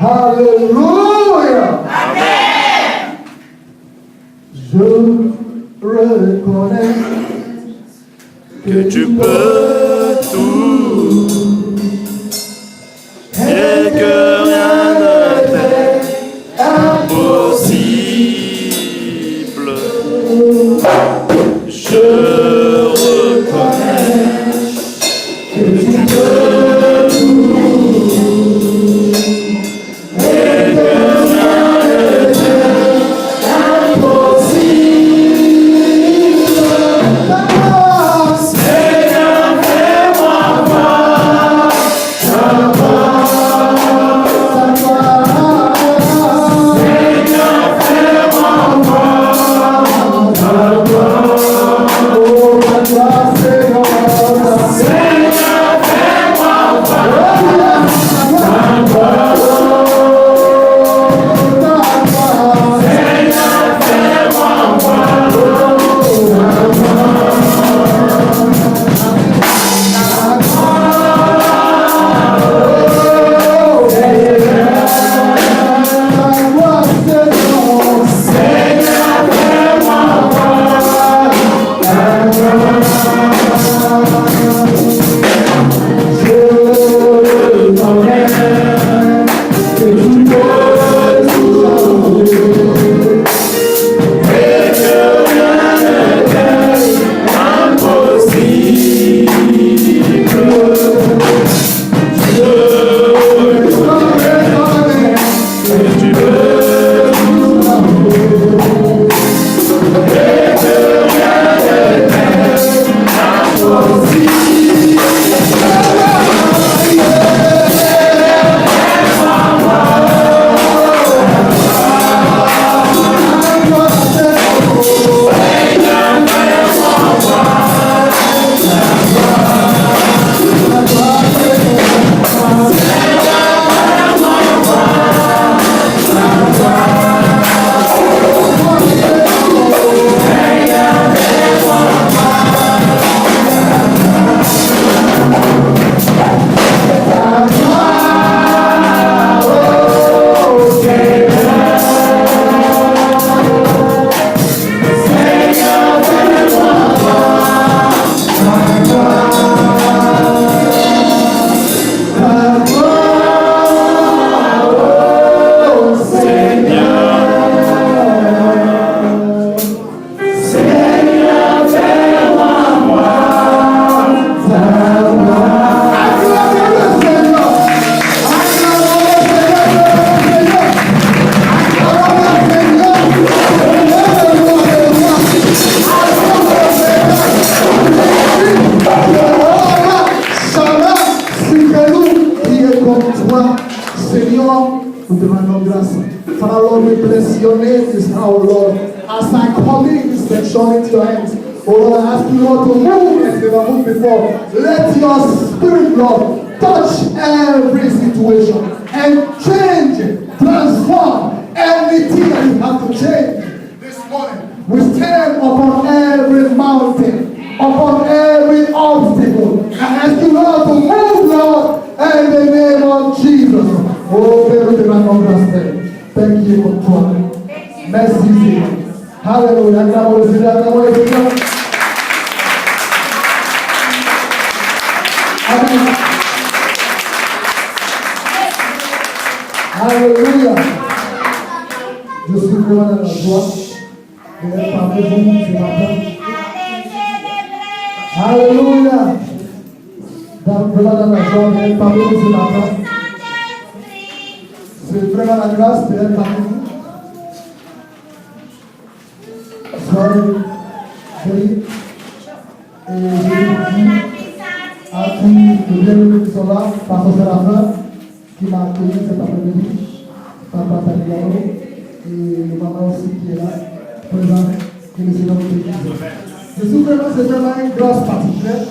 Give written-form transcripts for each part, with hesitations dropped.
Alléluia. Amen. Je reconnais que tu peux tout et que rien ne t'est impossible. Je reconnais que tu peux tout et que rien ne t'est impossible. Seigneur, fais-moi voir ta gloire. Seigneur, fais-moi voir ta gloire. Seigneur, fais-moi voir ta gloire. Seigneur, nous demandons grâce. Father Lord, we bless your name this hour, Lord. As I commit this section into your hands, oh Lord, I ask you, Lord, to move as never moved before. Let your spirit, Lord, touch every situation and change, transform everything that you have to change this morning. We stand upon every mountain, upon every obstacle. I ask you, Lord, to move, Lord, in the name of Jesus. Oh, Père, nous te rendons grâce. Thank you for toi. Merci, Seigneur. Hallelujah. Acclamons le Seigneur, acclamons le Seigneur. Amen. Alléluia. Je suis vraiment dans la joie de être parmi vous ce matin. Alléluia. Vraiment dans la joie d'être parmi vous ce matin. C'est vraiment la grâce d'être parmi vous. Soyez bénis. Et je dis à tous les bienvenus qui sont là, Pasteur Séraphin, qui m'a accueilli cet après-midi, Papa Taliano, et maman aussi qui est là, présente, que le Seigneur vous bénisse. Je suis vraiment, c'est vraiment une grâce particulière.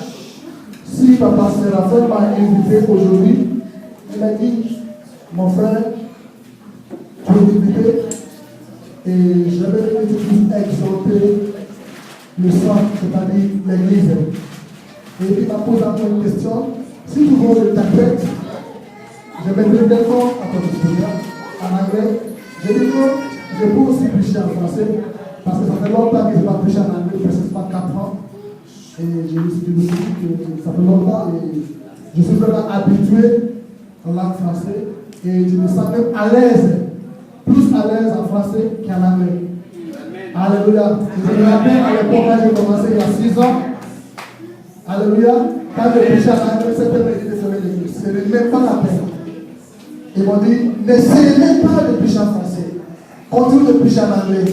Si Papa Séraphin m'a invité aujourd'hui, il m'a dit, mon frère, tu es invité, et je vais te exhorter le sang, c'est-à-dire l'église. Et puis il m'a posé une question. Si tu veux le tapette, je vais te donner à ton disposition. anglais. J'ai dit que je peux aussi prêcher en français, parce que ça fait longtemps que je n'ai pas prêché en anglais, presque pas 4 ans. Et je me suis dit que ça fait longtemps et je suis vraiment habitué en langue française et je me sens même à l'aise, plus à l'aise en français qu'en anglais. Alléluia. Je me rappelle à l'époque quand j'ai commencé il y a 6 ans. Alléluia. Quand je prêchais en anglais, c'était le de fermer l'église. Ce n'est même pas la peine. Ils m'ont dit, n'essayez même pas de prêcher en français. Continue de prêcher en anglais.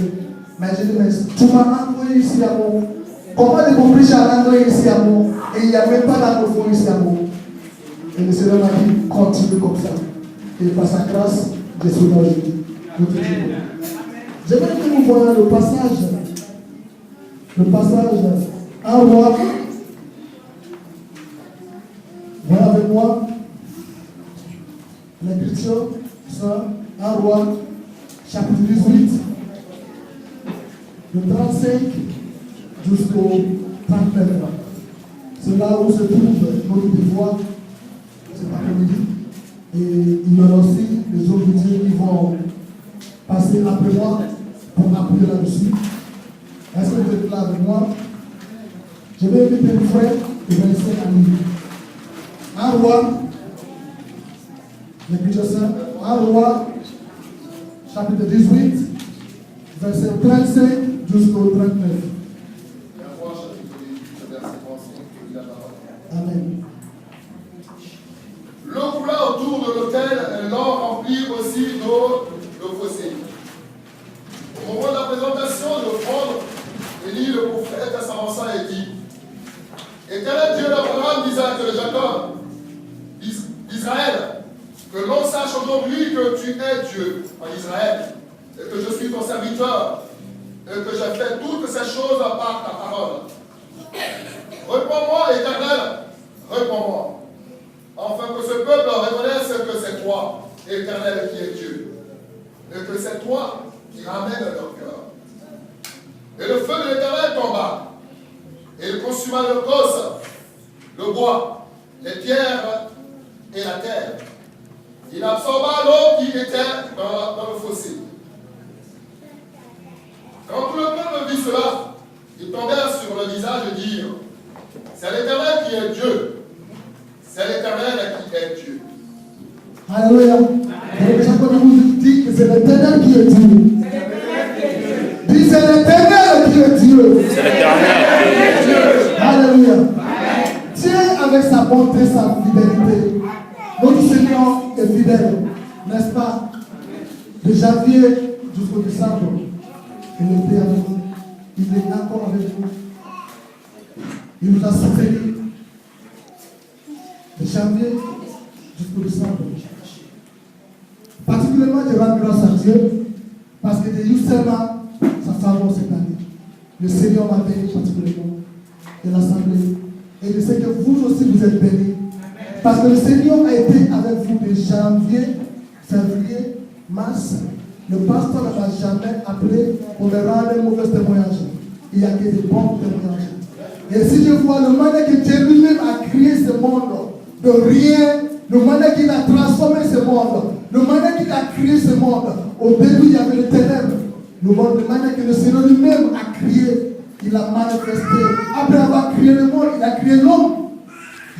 Mais j'ai dit, mais tu m'as envoyé ici à mon. Comment de vous prêcher en anglais ici à moi? Et il n'y a même pas d'anglophone ici à moi. Et le Seigneur m'a dit, continue comme ça. Et par sa grâce, je suis là aujourd'hui. J'aimerais que vous voyez le passage. Le passage. Un roi. Voilà avec moi. L'écriture, ça. Un roi. Chapitre 18. Le 35 jusqu'au 39. C'est là où se trouve notre devoir cet après-midi. Et il y aura aussi les autres dieux qui vont passer après moi pour appuyer là-dessus. Est-ce que vous êtes là avec moi? Je vais inviter le frère et verset à lui. Un roi, l'Écriture sainte, un roi, chapitre 18, verset 35 jusqu'au 39. Amen. L'eau coula autour de l'autel et l'or remplit aussi d'eau le fossé. Au moment de la présentation de l'offrande, Élie le prophète s'avança et dit: Éternel Dieu d'Abraham, d'Isaac et de Jacob, d'Israël, que l'on sache aujourd'hui que tu es Dieu en Israël, et que je suis ton serviteur, et que j'ai fait toutes ces choses par ta parole. Réponds-moi, Éternel, réponds-moi, afin que ce peuple reconnaisse que c'est toi, Éternel, qui es Dieu, et que c'est toi qui ramène leur cœur. Et le feu de l'Éternel tomba, et il consuma le cos, le bois, les pierres et la terre. Il absorba l'eau qui était dans le fossé. Quand tout le peuple vit cela, ils tombèrent sur le visage et dirent: c'est l'Éternel qui est Dieu. C'est l'Éternel qui est Dieu. Alléluia. Chacun de vous dit que c'est l'Éternel qui est Dieu. Dis, c'est l'Éternel qui est Dieu. C'est l'Éternel qui est Dieu. Alléluia. Dieu, avec sa bonté, sa fidélité, notre Seigneur est fidèle, n'est-ce pas? De janvier jusqu'au décembre, il était avec nous. Il est encore avec nous. Il nous a soutenus. De janvier jusqu'au décembre. Particulièrement, je rends grâce à Dieu parce que de seulement sa faveur cette année. Le Seigneur m'a béni particulièrement de l'Assemblée. Et je sais que vous aussi vous êtes bénis. Parce que le Seigneur a été avec vous de janvier, février, mars. Le pasteur ne m'a jamais appelé pour me rendre un mauvais témoignage. Il n'y a que des bons témoignages. Et si je vois le manière que Dieu lui-même a créé ce monde de rien, le manière qu'il a transformé ce monde, le manière qu'il a créé ce monde, au début il y avait les ténèbres, le monde, de manière que le Seigneur lui-même a créé, il a manifesté. Après avoir créé le monde, il a créé l'homme.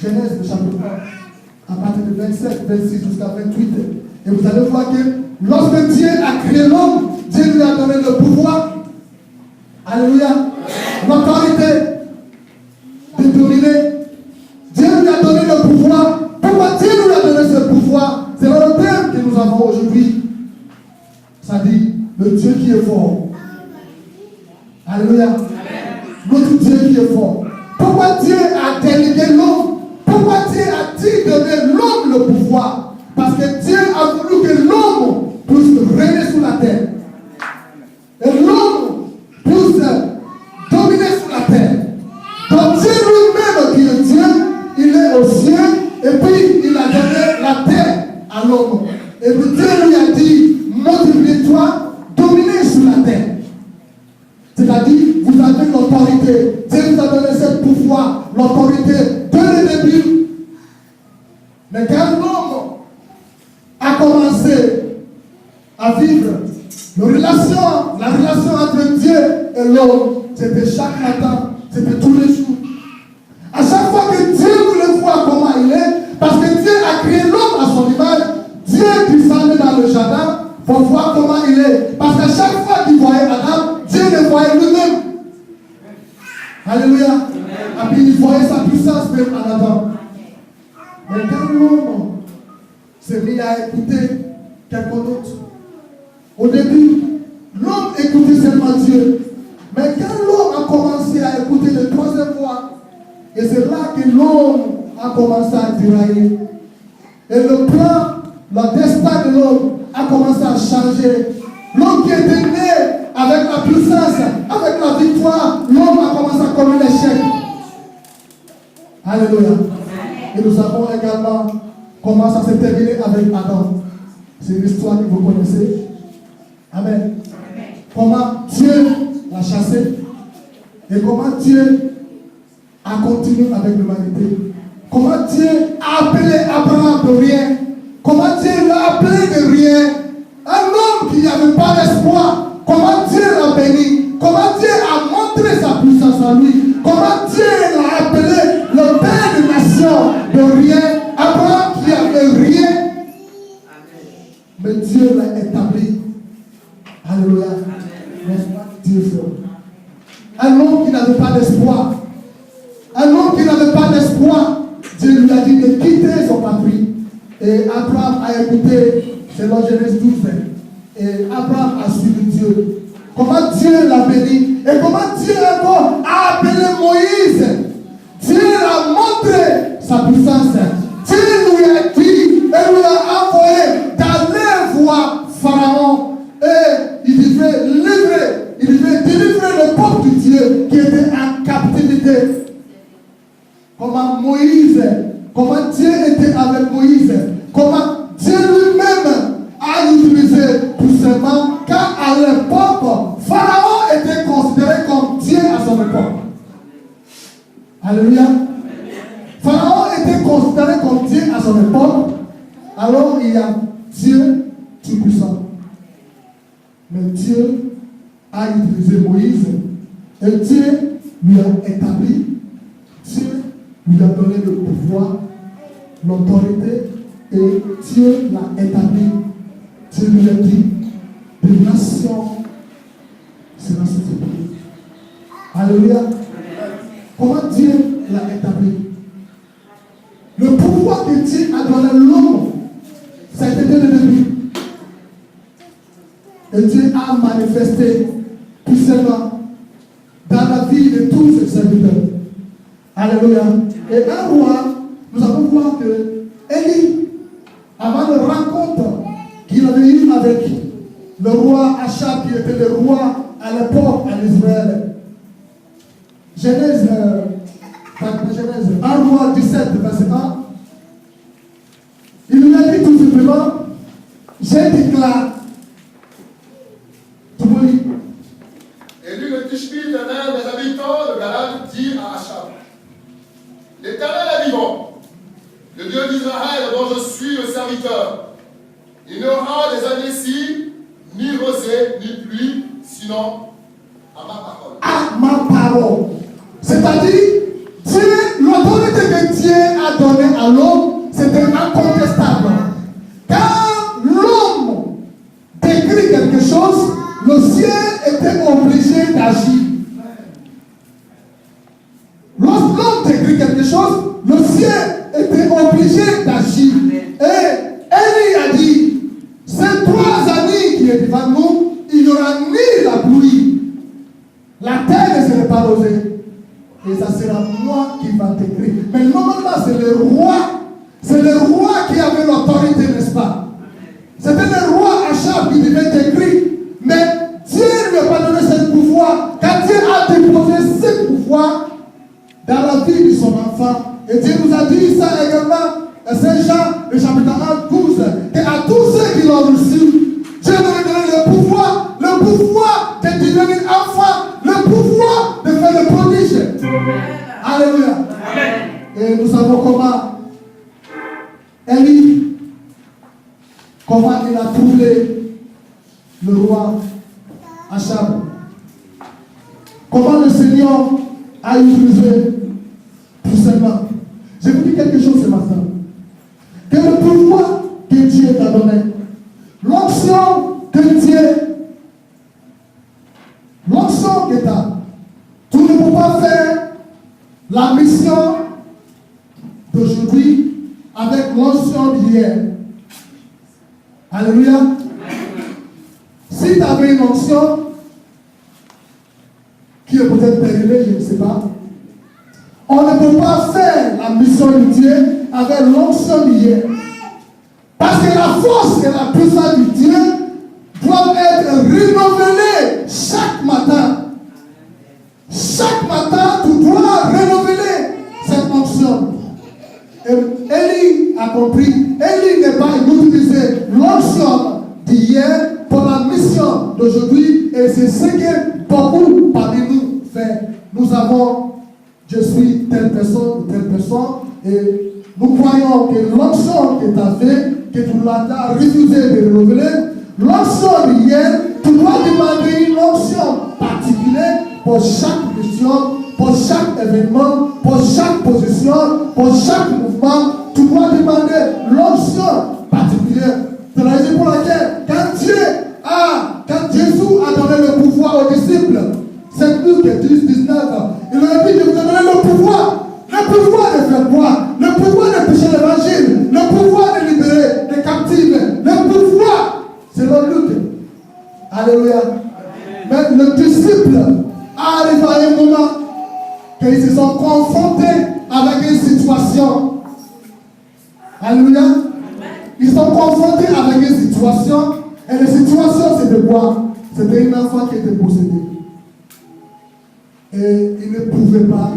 Genèse chapitre 1, à partir de 27, 26 jusqu'à 28. Et vous allez voir que lorsque Dieu a créé l'homme, Dieu lui a donné le pouvoir, alléluia, l'autorité de dominer. Dieu lui a donné le pouvoir. Pourquoi Dieu lui a donné ce pouvoir? C'est le thème que nous avons aujourd'hui. Ça dit, le Dieu qui est fort. Alléluia. Notre Dieu qui est fort. Pourquoi Dieu a délégué l'homme? Pourquoi Dieu a-t-il donné l'homme le pouvoir? Parce que Dieu a voulu que l'homme puisse régner sur la terre. Et l'homme puisse dominer sur la terre. Donc Dieu lui-même qui est Dieu, il est aux cieux, et puis il a donné la terre à l'homme. Et puis Dieu lui a dit, multiplie-toi, dominez sur la terre. C'est-à-dire, vous avez l'autorité. Dieu vous a donné ce pouvoir, l'autorité, dès le début. Mais quand l'homme a commencé à vivre. La relation entre Dieu et l'homme, c'était chaque matin, c'était tous les jours. À chaque fois que Dieu voulait voir comment il est, parce que Dieu a créé l'homme à son image, Dieu descendait dans le jardin pour voir comment il est. Parce qu'à chaque fois qu'il voyait Adam, Dieu le voyait lui-même. Alléluia. Et puis il voyait sa puissance même en Adam. Mais quand l'homme s'est mis à écouter quelqu'un d'autre, au début, l'homme écoutait seulement Dieu. Mais quand l'homme a commencé à écouter le troisième voix, et c'est là que l'homme a commencé à dérailler. Et le plan, le destin de l'homme a commencé à changer. L'homme qui était né avec la puissance, avec la victoire, l'homme a commencé à commettre l'échec. Alléluia. Et nous savons également comment ça s'est terminé avec Adam. C'est une histoire que vous connaissez. Amen. Comment Dieu l'a chassé et comment Dieu a continué avec l'humanité. Comment Dieu a appelé Abraham de rien. Comment Dieu l'a appelé de rien. Un homme qui n'avait pas d'espoir. Comment Dieu l'a béni. Comment Dieu a montré sa puissance en lui. Comment Dieu l'a appelé le père de nation de rien. Abraham qui avait rien. Mais Dieu l'a établi. Alléluia. N'est-ce pas Dieu fait? Un homme qui n'avait pas d'espoir. Un homme qui n'avait pas d'espoir. Dieu lui a dit de quitter son patrie. Et Abraham a écouté, c'est dans Genèse 12. Et Abraham a suivi Dieu. Comment Dieu l'a béni. Et comment Dieu encore a appelé Moïse. Dieu a montré sa puissance. Dieu lui a dit et lui a envoyé d'aller voir Pharaon. Et il devait délivrer le peuple de Dieu qui était en captivité. Comment Dieu était avec Moïse, comment Dieu lui-même a utilisé puissamment, car à l'époque, Pharaon était considéré comme Dieu à son époque. Alléluia. Pharaon était considéré comme Dieu à son époque, alors il y a Dieu tout-puissant. Mais Dieu a utilisé Moïse et Dieu lui a établi, Dieu lui a donné le pouvoir, l'autorité et Dieu l'a établi. Dieu lui a dit, des nations seront soutenues. Alléluia. Comment Dieu l'a établi? Le pouvoir que Dieu a donné à l'homme, ça a été dès le début. Et Dieu a manifesté puissamment dans la vie de tous ses serviteurs. Alléluia. Et un roi, nous allons voir que Élie, avant la rencontre qu'il avait eue avec le roi Achab, qui était le roi à l'époque en Israël, Genèse 1 roi 17, verset 1, il lui a dit tout simplement, j'ai déclaré. Tout le monde lit. Et lui, le Tishbi, l'un des habitants de Galad, dit à Achab, l'Éternel est vivant, le Dieu d'Israël dont je suis le serviteur. Il n'y aura des années ici, ni rosée, ni pluie, sinon à ma parole. À ma parole. C'est-à-dire, l'autorité que Dieu a donnée à l'homme, c'était incontestable. Quand l'homme décrit quelque chose, le ciel était obligé d'agir. Lorsque l'homme décrit quelque chose, le ciel était obligé d'agir. Et Élie a dit, ces 3 années qui est devant nous, il n'y aura ni la pluie, la terre ne sera pas rosée. Et ça sera moi qui va décrire. Mais normalement, c'est le roi qui avait l'autorité, n'est-ce pas? C'était le roi Achab qui devait décrire. Mais Dieu ne lui a pas donné ce pouvoir. Quand Dieu a déposé ce pouvoir dans la vie de son enfant, et Dieu nous a dit ça également, Saint Jean, le chapitre 1, 12, que à tous ceux qui l'ont reçu, Dieu nous a donné le pouvoir de devenir enfant, le pouvoir de faire le prodige. Alléluia. Et nous savons comment Élie, comment il a trouvé le roi Achab. Comment le Seigneur a utilisé puissamment. Je vous dis quelque chose ce matin. Que le pouvoir que Dieu t'a donné, l'onction que tu as, tu ne peux pas faire la mission d'aujourd'hui avec l'onction d'hier. Alléluia. Si tu avais une onction qui est peut-être périmée, je ne sais pas, on ne peut pas faire la mission de Dieu avec l'onction d'hier. Parce que la force et la puissance de Dieu doivent être renouvelées chaque matin. Chaque matin, tu dois renouveler cette onction. Et Élie a compris. Élie n'est pas utilisé l'onction d'hier pour la mission d'aujourd'hui. Et c'est ce que beaucoup parmi nous fait. Nous avons, je suis telle personne, et nous croyons que l'onction que tu as fait, que tu l'as refusé de renouveler, l'onction d'hier, tu dois demander une onction particulière pour chaque mission, pour chaque événement, pour chaque position, pour chaque mouvement. Tu dois demander l'onction particulière. C'est la raison pour laquelle, quand Jésus a donné le pouvoir aux disciples, c'est Luc 10, 19, il leur a dit: je vous ai donné le pouvoir de faire quoi? Le pouvoir de prêcher l'évangile, le pouvoir de libérer les captifs, le pouvoir, c'est le Luc. Alléluia. Mais le disciple arrive à un moment qu'ils se sont confrontés avec une situation. Alléluia. Ils sont confrontés avec une situation. Et la situation, c'était quoi? C'était une enfant qui était possédée. Et il ne pouvait pas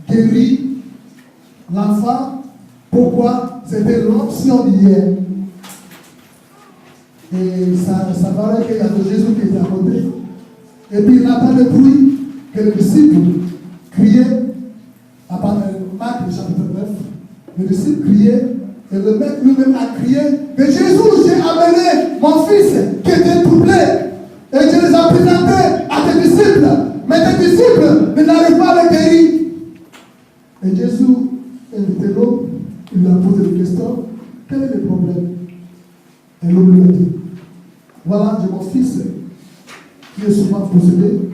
guérir l'enfant. Pourquoi? C'était l'onction d'hier. Et ça paraît qu'il y avait Jésus qui était à côté. Et puis il entend le bruit que les disciples criaient. À part Marc chapitre 9, les disciples criaient. Et le maître lui-même a crié: mais Jésus, j'ai amené mon fils qui était troublé. Et je les ai présentés à tes disciples. Mais tes disciples n'arrivent pas à le guérir. Et Jésus était l'homme. Il lui a posé une question: quel est le problème? Et l'homme lui a dit: voilà, j'ai mon fils qui est souvent possédé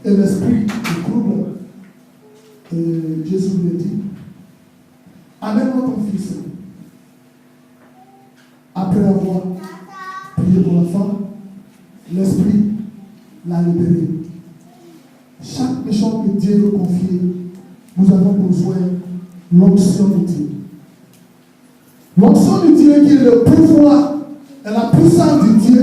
et l'esprit le trouble. Et Jésus lui a dit: amène-moi ton fils. Après avoir prié pour l'enfant, l'esprit l'a libéré. Chaque mission que Dieu nous confie, nous avons besoin de l'onction de Dieu. L'onction de Dieu qui est le pouvoir et la puissance de Dieu.